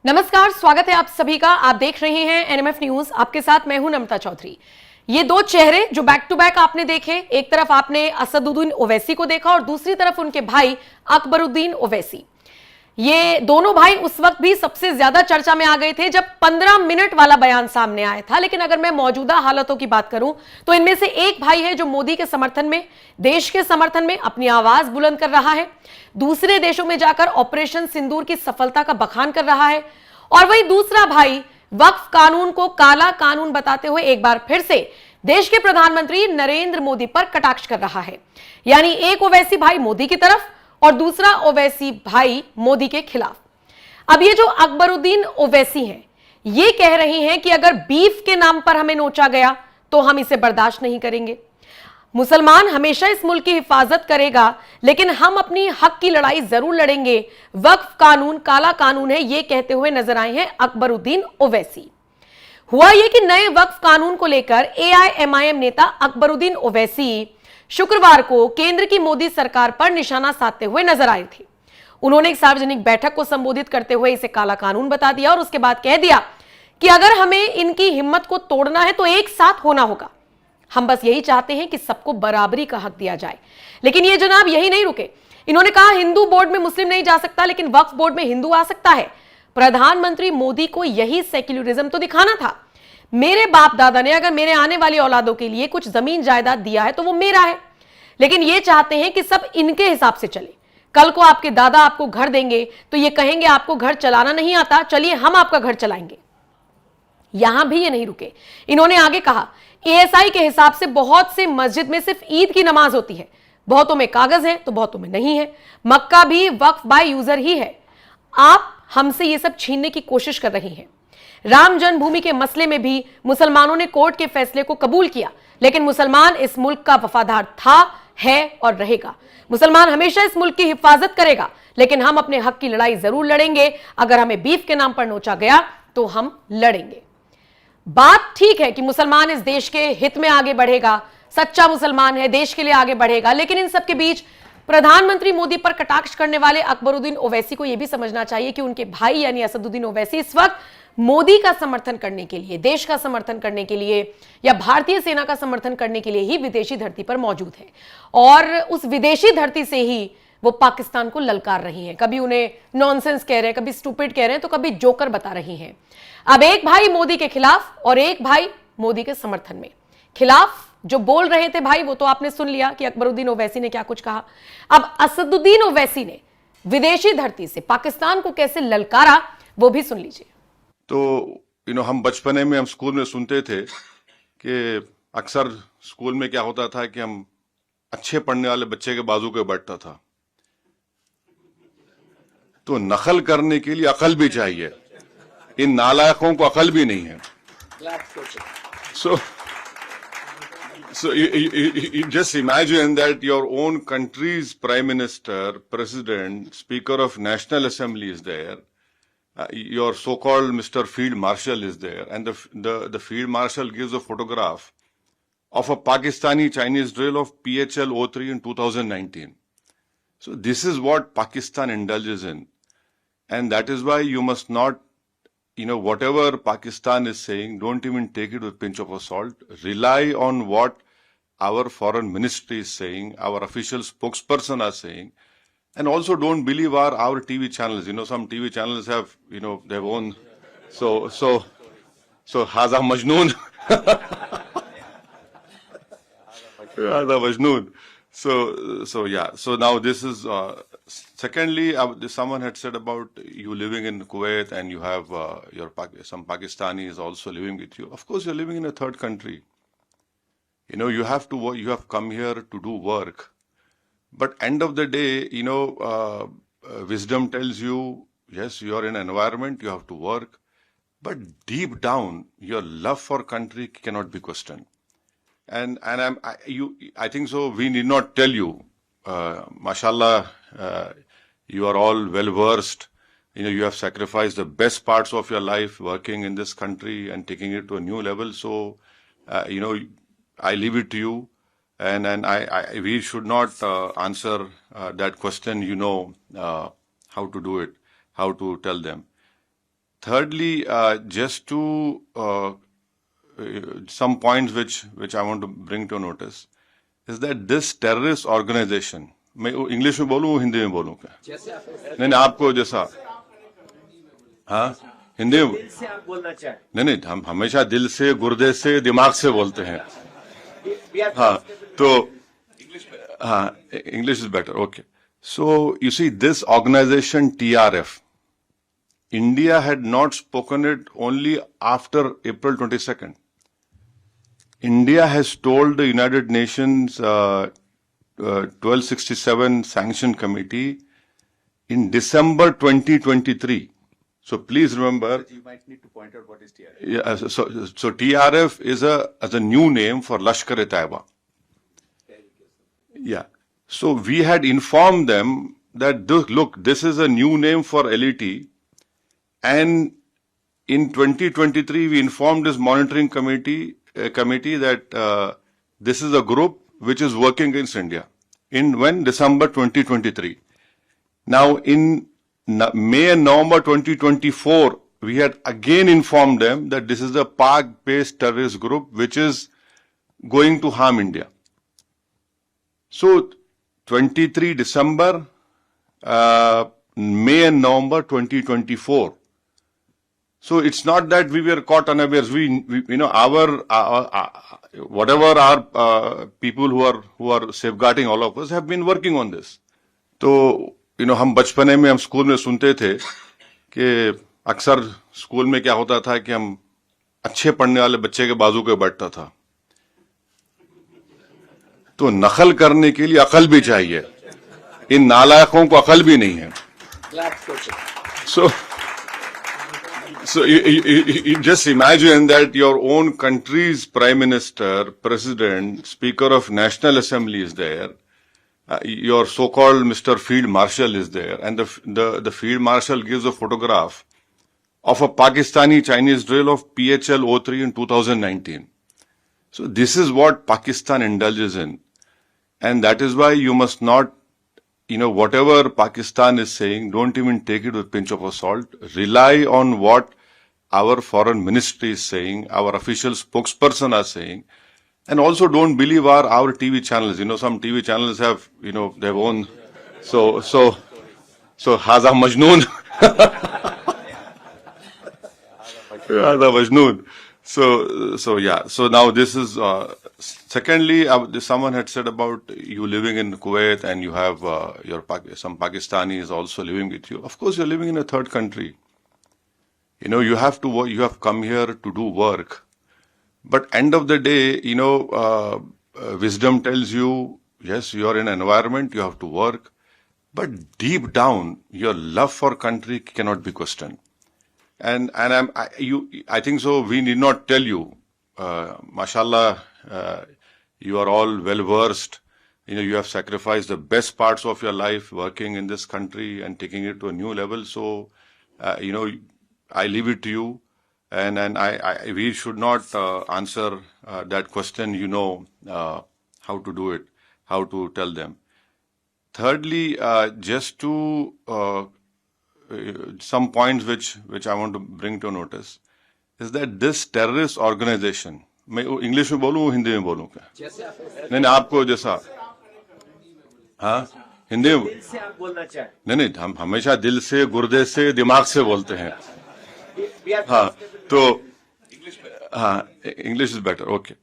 नमस्कार, स्वागत है आप सभी का। आप देख रहे हैं एनएमएफ न्यूज। आपके साथ मैं हूं नमता चौधरी। ये दो चेहरे जो बैक टू बैक आपने देखे, एक तरफ आपने असदुद्दीन ओवैसी को देखा और दूसरी तरफ उनके भाई अकबरुद्दीन ओवैसी। ये दोनों भाई उस वक्त भी सबसे ज्यादा चर्चा में आ गए थे जब 15 मिनट वाला बयान सामने आया था। लेकिन अगर मैं मौजूदा हालातों की बात करूं तो इनमें से एक भाई है जो मोदी के समर्थन में, देश के समर्थन में अपनी आवाज बुलंद कर रहा है, दूसरे देशों में जाकर ऑपरेशन सिंदूर की सफलता का बखान कर रहा है, और वही दूसरा भाई वक्फ कानून को काला कानून बताते हुए एक बार फिर से देश के प्रधानमंत्री नरेंद्र मोदी पर कटाक्ष कर रहा है। यानी एक ओवैसी भाई मोदी की तरफ और दूसरा ओवैसी भाई मोदी के खिलाफ। अब ये जो अकबरुद्दीन ओवैसी हैं, ये कह रही हैं कि अगर बीफ के नाम पर हमें नोचा गया तो हम इसे बर्दाश्त नहीं करेंगे। मुसलमान हमेशा इस मुल्क की हिफाजत करेगा, लेकिन हम अपनी हक की लड़ाई जरूर लड़ेंगे। वक्फ कानून काला कानून है, ये कहते हुए नजर आए हैं अकबरुद्दीन ओवैसी। हुआ यह कि नए वक्फ कानून को लेकर एआईएमआईएम नेता अकबरुद्दीन ओवैसी शुक्रवार को केंद्र की मोदी सरकार पर निशाना साधते हुए नजर आए थे। उन्होंने एक सार्वजनिक बैठक को संबोधित करते हुए इसे काला कानून बता दिया और उसके बाद कह दिया कि अगर हमें इनकी हिम्मत को तोड़ना है तो एक साथ होना होगा। हम बस यही चाहते हैं कि सबको बराबरी का हक दिया जाए। लेकिन ये जनाब यही नहीं रुके। इन्होंने कहा हिंदू बोर्ड में मुस्लिम नहीं जा सकता, लेकिन वक्फ बोर्ड में हिंदू आ सकता है। प्रधानमंत्री मोदी को यही सेक्युलरिज्म तो दिखाना था। मेरे बाप दादा ने अगर मेरे आने वाली औलादों के लिए कुछ जमीन जायदाद दिया है तो वो मेरा है, लेकिन ये चाहते हैं कि सब इनके हिसाब से चले। कल को आपके दादा आपको घर देंगे तो ये कहेंगे आपको घर चलाना नहीं आता, चलिए हम आपका घर चलाएंगे। यहां भी ये नहीं रुके। इन्होंने आगे कहा एएसआई के हिसाब से बहुत से मस्जिद में सिर्फ ईद की नमाज होती है, बहुतों में कागज है तो बहुतों में नहीं है। मक्का भी वक्फ बाय यूजर ही है। आप हमसे ये सब छीनने की कोशिश कर रही हैं। राम जन्मभूमि के मसले में भी मुसलमानों ने कोर्ट के फैसले को कबूल किया, लेकिन मुसलमान इस मुल्क का वफादार था, है और रहेगा। मुसलमान हमेशा इस मुल्क की हिफाजत करेगा, लेकिन हम अपने हक की लड़ाई जरूर लड़ेंगे। अगर हमें बीफ के नाम पर नोचा गया तो हम लड़ेंगे। बात ठीक है कि मुसलमान इस देश के हित में आगे बढ़ेगा, सच्चा मुसलमान है, देश के लिए आगे बढ़ेगा। लेकिन इन सब के बीच प्रधानमंत्री मोदी पर कटाक्ष करने वाले अकबरुद्दीन ओवैसी को यह भी समझना चाहिए कि उनके भाई यानी असदुद्दीन ओवैसी इस वक्त मोदी का समर्थन करने के लिए, देश का समर्थन करने के लिए या भारतीय सेना का समर्थन करने के लिए ही विदेशी धरती पर मौजूद है। और उस विदेशी धरती से ही वो पाकिस्तान को ललकार रही हैं। कभी उन्हें नॉनसेंस कह रहे हैं, कभी स्टूपिड कह रहे हैं, तो कभी जोकर बता रही हैं। अब एक भाई मोदी के खिलाफ और एक भाई मोदी के समर्थन में। खिलाफ जो बोल रहे थे भाई, वो तो आपने सुन लिया कि अकबरुद्दीन ओवैसी ने क्या कुछ कहा। अब असदुद्दीन ओवैसी ने विदेशी धरती से पाकिस्तान को कैसे ललकारा, वो भी सुन लीजिए। तो हम बचपने में हम स्कूल में सुनते थे कि अक्सर स्कूल में क्या होता था कि हम अच्छे पढ़ने वाले बच्चे के बाजू के बैठता था। तो नकल करने के लिए अकल भी चाहिए, इन नालायकों को अकल भी नहीं है। So you just imagine that your own country's prime minister, president, speaker of national assembly is there. Your so-called Mr. Field Marshal is there, and the Field Marshal gives a photograph of a Pakistani Chinese drill of PHL-03 in 2019. So this is what Pakistan indulges in, and that is why you must not, whatever Pakistan is saying, don't even take it with a pinch of salt. Rely on what our foreign ministry is saying, our official spokesperson are saying. And also don't believe our TV channels. Some TV channels have, their own. So Haza Majnoon. Haza Majnoon. So yeah. So now this is, secondly, someone had said about you living in Kuwait and you have some Pakistanis also living with you. Of course, you're living in a third country. You have to work, you have come here to do work. But end of the day, wisdom tells you, yes, you are in an environment, you have to work. But deep down, your love for country cannot be questioned. And I think so. We need not tell you, mashallah, you are all well versed. You have sacrificed the best parts of your life working in this country and taking it to a new level. So, I leave it to you. And we should not answer that question, how to do it, how to tell them. thirdly, just to some points which I want to bring to notice is that this terrorist organization, मैं English में बोलूं हिंदी में बोलूं क्या? नहीं आपको जैसा, हाँ हिंदी में से आप बोलना चाहें। नहीं हम हमेशा दिल से, गुर्दे से, दिमाग से बोलते हैं। हाँ तो हाँ English is better, okay. So you see this organisation TRF, India had not spoken it only after April 22nd. India has told the United Nations 1267 Sanction Committee in December 2023. So please remember. You might need to point out what is TRF. Yeah, so TRF is a new name for Lashkar-e-Taiba. Yeah. So we had informed them that look, this is a new name for LET. And in 2023, we informed this monitoring committee that this is a group which is working against India. In when? December 2023. Now, in May and November 2024, we had again informed them that this is a Pak-based terrorist group which is going to harm India. So, 23 December, May and November 2024. So it's not that we were caught unawares. We you know, our whatever our people who are safeguarding all of us have been working on this. तो हम बचपने में हम school में सुनते थे कि अक्सर स्कूल में क्या होता था कि हम अच्छे पढ़ने वाले बच्चे के बाजू के बैठता था। तो नकल करने के लिए अकल भी चाहिए, इन नालायकों को अकल भी नहीं है। So you just imagine that your own country's Prime Minister, President, Speaker of National Assembly is there. Your so-called Mr. Field Marshal is there, and the Field Marshal gives a photograph of a Pakistani-Chinese drill of PHL-03 in 2019. So this is what Pakistan indulges in, and that is why you must not, whatever Pakistan is saying, don't even take it with a pinch of salt. Rely on what our foreign ministry is saying, our official spokesperson are saying, and also don't believe our TV channels. Some TV channels have, their own. So Haza Majnoon. Haza Majnoon. So yeah. So now this is, secondly, someone had said about you living in Kuwait and you have some Pakistanis also living with you. Of course, you're living in a third country. You have to work, you have come here to do work. But end of the day, wisdom tells you, yes, you are in an environment, you have to work. But deep down, your love for country cannot be questioned. And I think so. We need not tell you, mashallah, you are all well versed. You have sacrificed the best parts of your life working in this country and taking it to a new level. So, I leave it to you, and we should not answer that question. How to do it, how to tell them. Thirdly, just to some points which I want to bring to notice is that this terrorist organization, मैं English में बोलूं हिंदी में बोलूं क्या? नहीं आपको जैसा, हाँ हिंदी में से आप बोलना चाहें। नहीं हम हमेशा दिल से, गुर्दे से, दिमाग से बोलते हैं। हाँ तो हाँ इंग्लिश इज बेटर, ओके।